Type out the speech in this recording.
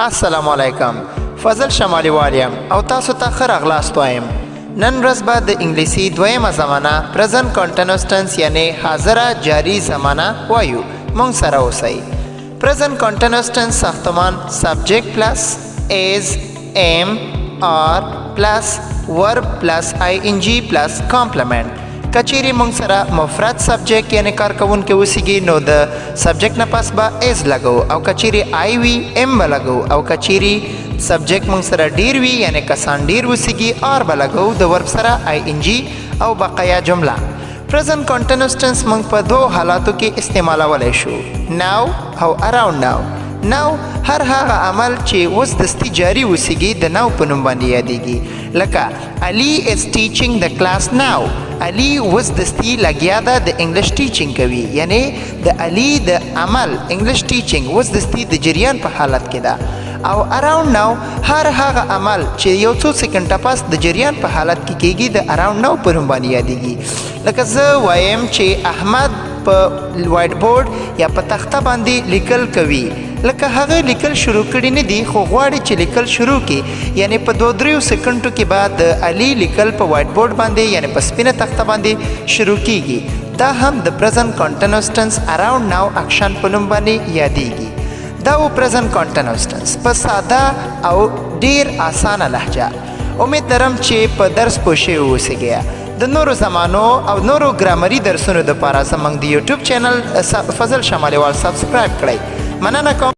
السلام علیکم. فضل شمالی والیم او تاسو ته ښه راغلاست وایم. نن ورځ به د انګلیسي دویمه زمانه پرزنت کنټینیوس ټنس یعنی حاضره جاری زمانه وایو. مونږ سره اوسئ. پرزنت کنټینیوس ټنس ساختمان سبجیکٹ پلس ایز ایم آر پلس ورب پلس آئی ان جی پلس کامپلیمنٹ. کچیری مونږ سره مفرد سبجیکٹ یعنی کار کوونکی وسیږي نو د سبجیکٹ نه پس به ایز لګو او کچیری آی وی ایم به لګو او کچیری سبجیکٹ مونږ سره ډیر وي یعنی کسان ډیر وسیږي آر به لګو د ورب سره آی ان جی او بقایا جمله. پرزنت کنټینیوس ټنس مونږ په دوه حالاتو کې استعمالولی شو، ناو او اراوند ناو. ناو هر هغه عمل چې اوس دستي جاری وسیږي د ناو په نوم باندې یادیږي، لکه علي از ټیچینګ د کلاس ناو. علي اوس دستي لګیا ده د انګلیش ټیچینګ کوي، یعنی د علي د عمل انګلیش ټیچینګ اوس دستي د جریان په حالت کې ده. او اراوند ناو هر هغه عمل چې یو څو سکنډه پس د جریان په حالت کې کیږي د اراوند ناو په نوم باندې یادیږي. لکه زه وایم چې احمد په وایټ بورډ یا په تخته باندې لیکل کوي، لکه هغه لیکل شروع کړي نه دي خو غواړي چې لیکل شروع کړي، یعنی په 2-3 سکنډو کې بعد د علي لیکل په وایټ بورډ باندې یعنی په سپینه تخته باندې شروع کیږي. دا هم د پرزنت کنټینیوس ټنس اراوند ناو اکشن په نوم باندې یادیږي. دا و پرزنت کنټینیوس ټنس په ساده او ډیر اسانه لهجه. امید لرم چې په درس پوه شوي اوسئ. د نورو زمانو او نورو ګرامري درسونو دپاره زموږ د یوټیوب چینل فضل شمالیوال سبسکرایب کړئ. مننه کوم.